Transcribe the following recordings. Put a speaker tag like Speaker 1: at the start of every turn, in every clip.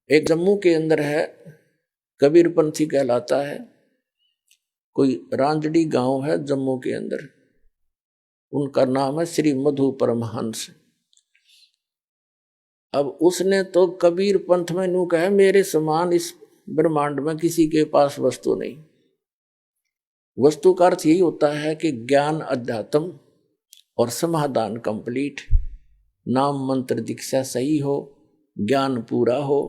Speaker 1: एक जम्मू के अंदर है, कबीरपंथी कहलाता है, कोई रांजड़ी गांव है जम्मू के अंदर। उनका नाम है श्री मधु परमहंस। अब उसने तो कबीर पंथ में नू कहा मेरे समान इस ब्रह्मांड में किसी के पास वस्तु नहीं। वस्तु का अर्थ यही होता है कि ज्ञान अध्यात्म और समाधान कंप्लीट, नाम मंत्र दीक्षा सही हो, ज्ञान पूरा हो,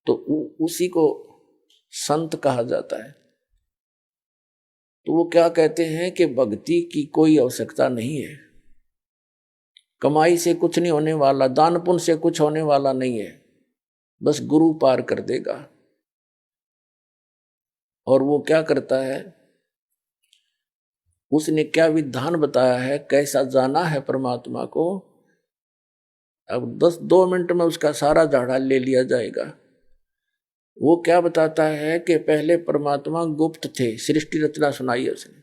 Speaker 1: तो उसी को संत कहा जाता है। तो वो क्या कहते हैं कि भक्ति की कोई आवश्यकता नहीं है, कमाई से कुछ नहीं होने वाला, दान पुण्य से कुछ होने वाला नहीं है, बस गुरु पार कर देगा। और वो क्या करता है, उसने क्या विधान बताया है, कैसा जाना है परमात्मा को। अब 2 मिनट में उसका सारा झाड़ा ले लिया जाएगा। वो क्या बताता है कि पहले परमात्मा गुप्त थे, सृष्टि रचना सुनाई है उसने।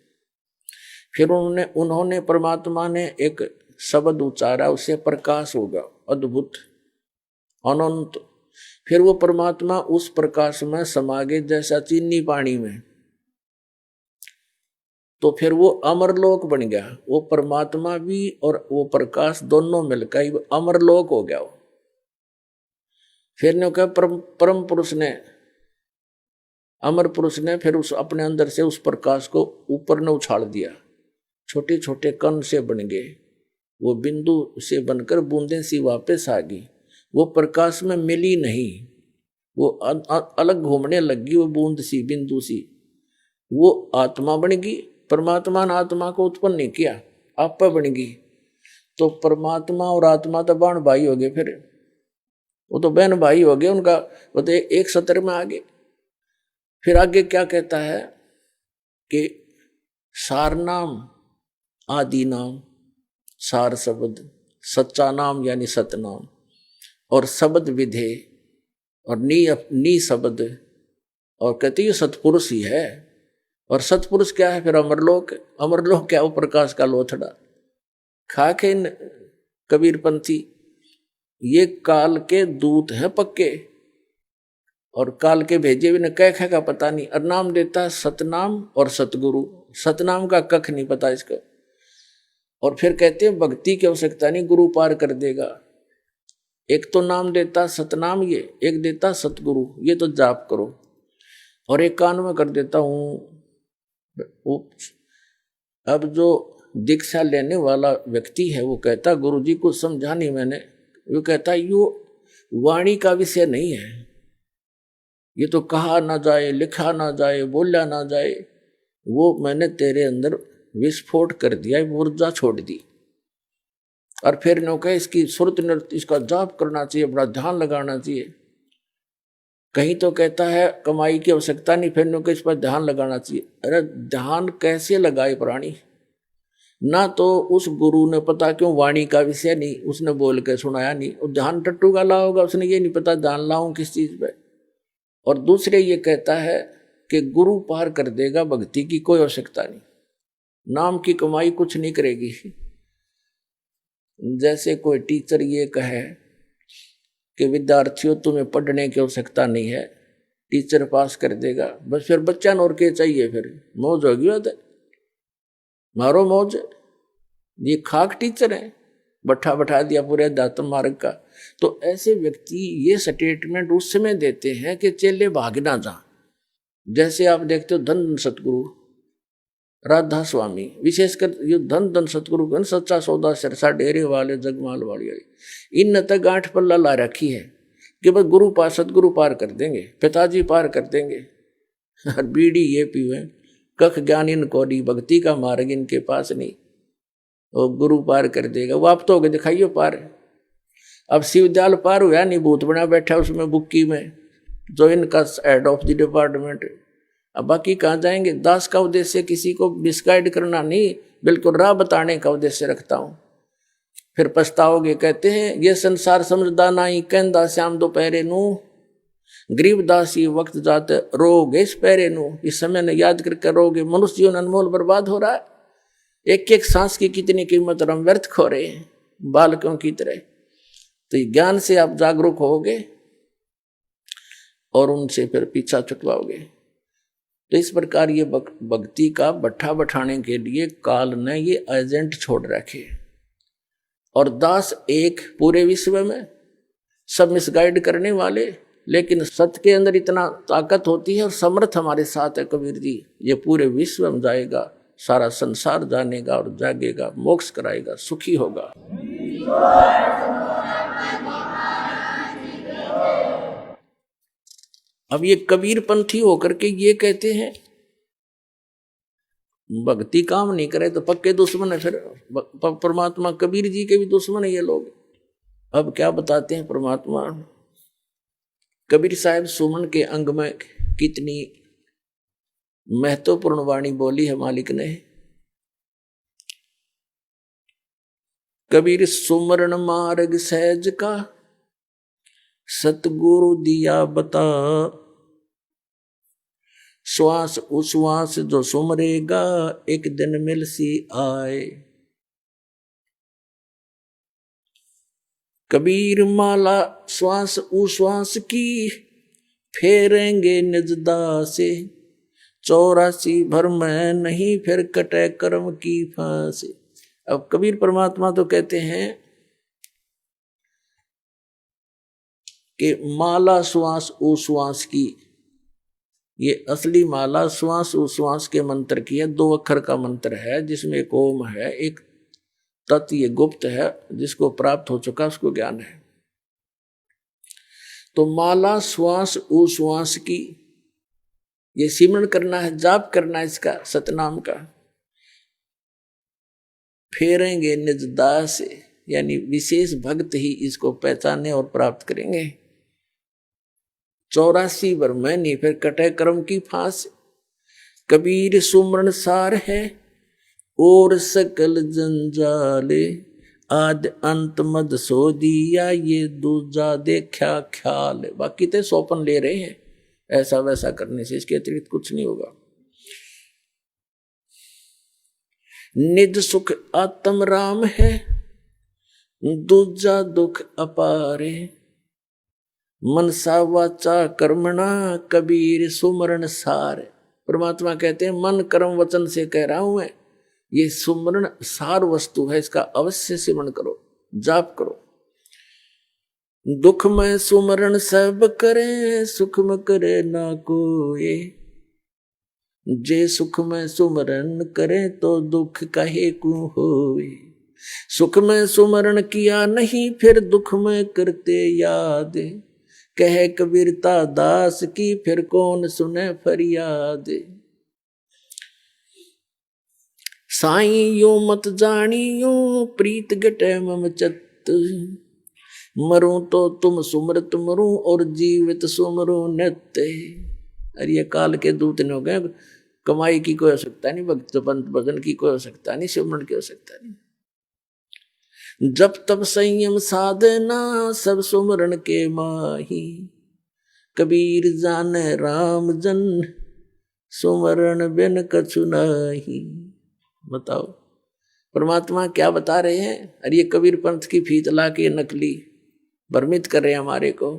Speaker 1: फिर उन्होंने परमात्मा ने एक शब्द उच्चारा, उससे प्रकाश होगा, अद्भुत अनंत। फिर वो परमात्मा उस प्रकाश में समा गए जैसा चीनी पानी में, तो फिर वो अमरलोक बन गया। वो परमात्मा भी और वो प्रकाश दोनों मिलकर अमरलोक हो गया। फिर ने कहा परम पुरुष ने, अमर पुरुष ने फिर उस अपने अंदर से उस प्रकाश को ऊपर ने उछाल दिया, छोटे छोटे कण से बन गए, वो बिंदु से बनकर बूंदें सी वापस आ गई। वो प्रकाश में मिली नहीं, वो अलग घूमने लगी, वो बूंद सी बिंदु सी, वो आत्मा बन गई। परमात्मा ने आत्मा को उत्पन्न नहीं किया, आप बन गई। तो परमात्मा और आत्मा तो बहन भाई हो गए, फिर वो तो बहन भाई हो गए उनका, वो तो एक सत्र में आ गए। फिर आगे क्या कहता है कि सार नाम आदि नाम, सार शब्द, सच्चा नाम यानी सतनाम, और शब्द विधे और नी शब्द, और कहती है सतपुरुष ही है। और सतपुरुष क्या है, फिर अमरलोक। अमरलोक क्या, वो प्रकाश का लोथड़ा। खाके कबीरपंथी ये काल के दूत हैं पक्के, और काल के भेजे भी न कह का पता नहीं, और नाम देता है सतनाम और सतगुरु। सतनाम का कख नहीं पता इसको। और फिर कहते हैं भक्ति की आवश्यकता नहीं, गुरु पार कर देगा। एक तो नाम देता सतनाम, ये एक देता सतगुरु, ये तो जाप करो। और एक कान में कर देता हूँ। अब जो दीक्षा लेने वाला व्यक्ति है वो कहता गुरु जी को समझा नहीं मैंने, वो कहता यो वाणी का विषय नहीं है, ये तो कहा ना जाए, लिखा ना जाए, बोला ना जाए, वो मैंने तेरे अंदर विस्फोट कर दिया, ऊर्जा छोड़ दी। और फिर नो कहे इसकी सुरत नृत्य, इसका जाप करना चाहिए, बड़ा ध्यान लगाना चाहिए। कहीं तो कहता है कमाई की आवश्यकता नहीं, फिर नो कहे इस पर ध्यान लगाना चाहिए। अरे ध्यान कैसे लगाए प्राणी, ना तो उस गुरु ने पता क्यों वाणी का विषय नहीं, उसने बोल के सुनाया नहीं, और ध्यान टट्टू का ला होगा, उसने ये नहीं पता ध्यान लाऊं किस चीज पे। और दूसरे ये कहता है कि गुरु पार कर देगा, भक्ति की कोई आवश्यकता नहीं, नाम की कमाई कुछ नहीं करेगी। जैसे कोई टीचर ये कहे कि विद्यार्थियों तुम्हें पढ़ने की आवश्यकता नहीं है, टीचर पास कर देगा, बस फिर बच्चा और के चाहिए, फिर मौज होगी होता मारो मौज। ये खाक टीचर है, बैठा दिया पूरे अध्यात्म मार्ग का। तो ऐसे व्यक्ति ये स्टेटमेंट उस समय देते हैं कि चेले भाग ना जा। जैसे आप देखते हो धन सतगुरु राधा स्वामी, विशेषकर ये धन सतगुरु सच्चा सौदा सिरसा डेरे वाले जगमाल वाली, इन तक गांठ पल्ला ला रखी है कि बस गुरु पार सतगुरु पार कर देंगे, पिताजी पार कर देंगे। और बीड़ी ये पीवे, कख ज्ञान इनको दी, भक्ति का मार्ग इनके पास नहीं, वो गुरु पार कर देगा। वो आप तो हो गए दिखाइयो पार। अब शिवदयाल पार हुआ नहीं, भूत बना बैठा उसमें बुक्की में, जो इनका हेड ऑफ द डिपार्टमेंट। अब बाकी कहाँ जाएंगे। दास का उद्देश्य किसी को मिसगाइड करना नहीं, बिल्कुल राह बताने का उद्देश्य रखता हूँ। फिर पछताओगे। कहते हैं ये संसार समझदा नहीं, कहंदा श्याम दोपहरे नू, गरीबदास ये वक्त जाते रोगे इस पैरे नू। इस समय ने याद करके रोगे। मनुष्य जीवन अनमोल बर्बाद हो रहा है, एक एक सांस की कितनी कीमत और हम व्यर्थ खो रहे हैं बालकों की तरह। तो ज्ञान से आप जागरूक होगे और उनसे फिर पीछा छुटवाओगे। तो इस प्रकार ये भक्ति का भट्ठा बैठाने के लिए काल ने ये एजेंट छोड़ रखे। और दास एक पूरे विश्व में सब मिसगाइड करने वाले, लेकिन सत्य के अंदर इतना ताकत होती है और समर्थ हमारे साथ है कबीर जी, ये पूरे विश्व में जाएगा, सारा संसार जानेगा और जागेगा, मोक्ष कराएगा, सुखी होगा। अब ये कबीर पंथी होकर के ये कहते हैं भक्ति काम नहीं करे तो पक्के दुश्मन है, फिर परमात्मा कबीर जी के भी दुश्मन है ये लोग। अब क्या बताते हैं परमात्मा, कबीर साहब सुमन के अंग में कितनी महत्वपूर्ण वाणी बोली है मालिक ने। कबीर सुमरण मार्ग सहज का, सतगुरु दिया बता, श्वास उश्वास जो सुमरेगा, एक दिन मिल सी आए। कबीर माला श्वास उश्वास की, फेरेंगे निजदा से, 84 भर में नहीं फिर कटे कर्म की फांसी। अब कबीर परमात्मा तो कहते हैं कि माला श्वास उश्वास की, ये असली माला श्वास उश्वास के मंत्र की है, 2 अक्षर का मंत्र है जिसमें एक ओम है, एक तत्, ये गुप्त है, जिसको प्राप्त हो चुका उसको ज्ञान है। तो माला श्वास उश्वास की, ये सिमरन करना है, जाप करना है इसका सतनाम का। फेरेंगे निज दास से, यानी विशेष भक्त ही इसको पहचाने और प्राप्त करेंगे। 84 भर में नहीं फिर कटे कर्म की फांस। कबीर सुमरण सार है और सकल जंजाले, आद अंत मद सो दिया, ये दूजा देखा ख्याल। बाकी तो सौपन ले रहे हैं, ऐसा वैसा करने से, इसके अतिरिक्त कुछ नहीं होगा। निज सुख आत्म राम है, दूजा दुख अपारे, मनसा वाचा कर्मणा, कबीर सुमरण सार। परमात्मा कहते हैं मन कर्म वचन से कह रहा हूं मैं, ये सुमरण सार वस्तु है, इसका अवश्य सिमरण करो, जाप करो। दुख में सुमरण सब करे, सुख में करे ना कोई, जे सुख में सुमरण करे तो दुख कहे को होए। सुख में सुमरण किया नहीं फिर दुख में करते याद, कहे कबीरता दास की फिर कौन सुने फरियाद। साईं यो मत जानियो प्रीत गटे मम चत, मरूं तो तुम सुमरत मरूं और जीवित सुमरो नित्य। अरे ये काल के दूत ने हो गए, कमाई की कोई आवश्यकता नहीं, भक्त पंत भजन की कोई आवश्यकता नहीं, सिमरन की आवश्यकता नहीं। जब तब संयम साधना सब सुमरन के माही, कबीर जाने राम जन सुमरन बिन कछु नाही। बताओ परमात्मा क्या बता रहे हैं। अरे ये कबीर पंथ की फीत ला के नकली भ्रमित कर रहे हैं हमारे को।